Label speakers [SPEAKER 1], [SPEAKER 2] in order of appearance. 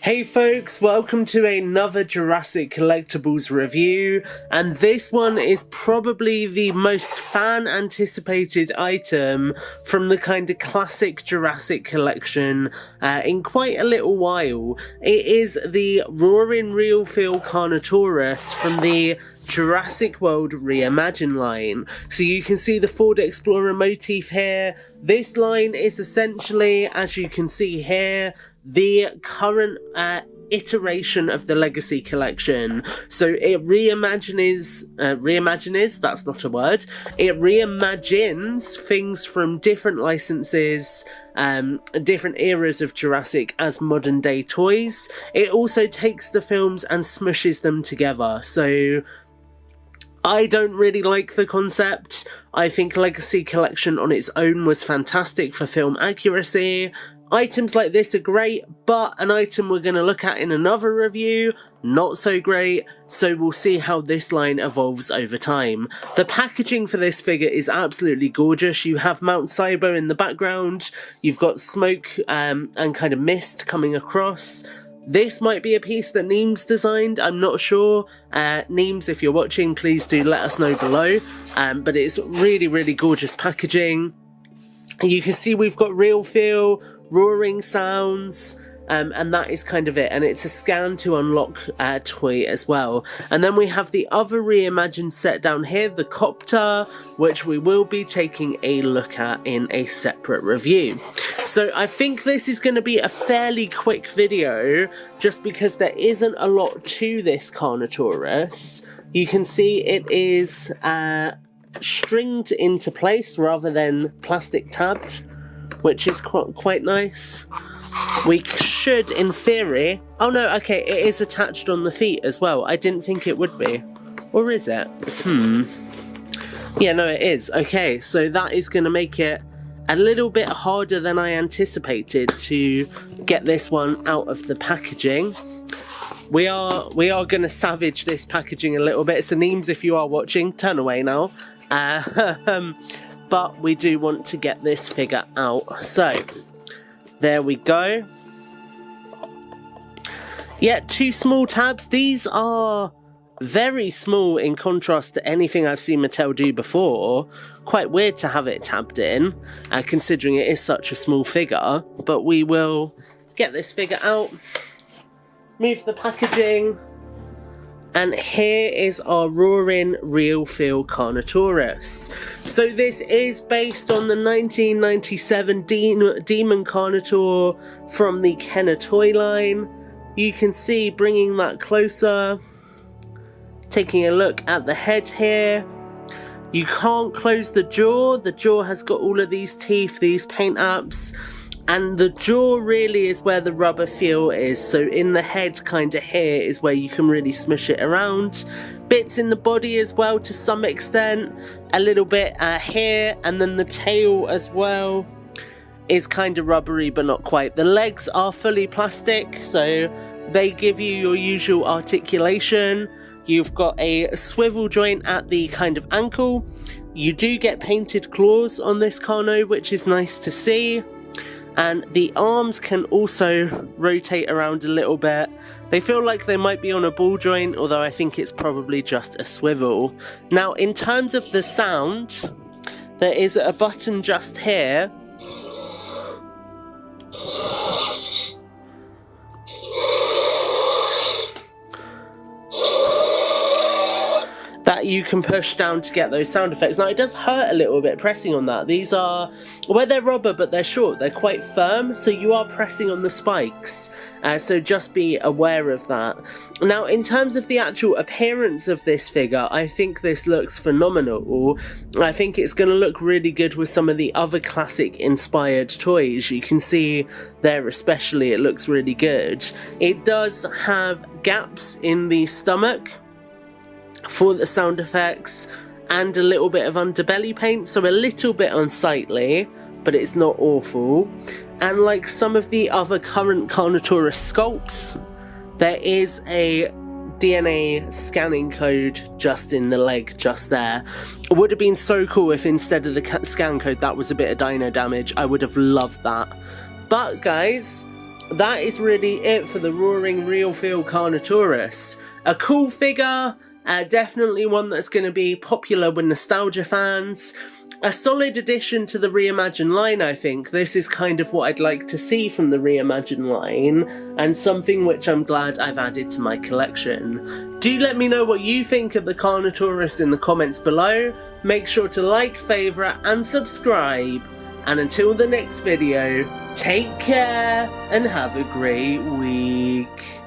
[SPEAKER 1] Hey folks, welcome to another Jurassic Collectibles review, and this one is probably the most fan-anticipated item from the kind of classic Jurassic collection in quite a little while. It is the Roarin Real Feel Carnotaurus from the Jurassic World Reimagined line. So you can see the Ford Explorer motif here. This line is essentially, as you can see here, the current iteration of the Legacy collection. So it reimagines, that's not a word, it reimagines things from different licenses, different eras of Jurassic as modern day toys. It also takes the films and smushes them together. So I don't really like the concept. I think Legacy Collection on its own was fantastic for film accuracy. Items like this are great, but an item we're going to look at in another review, not so great, so we'll see how this line evolves over time. The packaging for this figure is absolutely gorgeous. You have Mount Sibo in the background, you've got smoke and kind of mist coming across. This might be a piece that Neem's designed, I'm not sure. Neems, if you're watching, please do let us know below. But it's really gorgeous packaging. You can see we've got real feel, roaring sounds, and that is kind of it. And it's a scan to unlock toy as well. And then we have the other reimagined set down here, the Copter, which we will be taking a look at in a separate review. So I think this is going to be a fairly quick video, just because there isn't a lot to this Carnotaurus. You can see it is stringed into place rather than plastic tabbed, which is quite nice. We should, in theory... Oh no, okay, it is attached on the feet as well. I didn't think it would be. Or is it? Yeah, no, it is. Okay, so that is going to make it a little bit harder than I anticipated to get this one out of the packaging. We are going to savage this packaging a little bit. So Neems, if you are watching, turn away now. But we do want to get this figure out. So, there we go. Yeah, 2 small tabs. These are very small in contrast to anything I've seen Mattel do before. Quite weird to have it tabbed in, considering it is such a small figure. But we will get this figure out, move the packaging, and here is our Roarin Real Feel Carnotaurus. So this is based on the 1997 Demon Carnotaur from the Kenner toy line. You can see, bringing that closer, taking a look at the head here. You can't close the jaw. The jaw has got all of these teeth, these paint apps. And the jaw really is where the rubber feel is, so in the head kind of here is where you can really smush it around. Bits in the body as well to some extent, a little bit here, and then the tail as well is kind of rubbery but not quite. The legs are fully plastic, so they give you your usual articulation. You've got a swivel joint at the kind of ankle. You do get painted claws on this Carno, which is nice to see. And the arms can also rotate around a little bit. They feel like they might be on a ball joint, although I think it's probably just a swivel. Now, in terms of the sound, there is a button just here. That you can push down to get those sound effects. Now, it does hurt a little bit pressing on that. These are, well, they're rubber, but they're short. They're quite firm, so you are pressing on the spikes. So just be aware of that. Now, in terms of the actual appearance of this figure, I think this looks phenomenal. I think it's going to look really good with some of the other classic-inspired toys. You can see there especially, it looks really good. It does have gaps in the stomach for the sound effects, and a little bit of underbelly paint, so a little bit unsightly, but it's not awful. And like some of the other current Carnotaurus sculpts, there is a DNA scanning code just in the leg, just there. It would have been so cool if instead of the scan code that was a bit of dino damage. I would have loved that. But guys, that is really it for the Roarin Real Feel Carnotaurus. A cool figure, definitely one that's going to be popular with nostalgia fans. A solid addition to the Reimagined line, I think. This is kind of what I'd like to see from the Reimagined line, and something which I'm glad I've added to my collection. Do let me know what you think of the Carnotaurus in the comments below. Make sure to like, favourite and subscribe. And until the next video, take care and have a great week.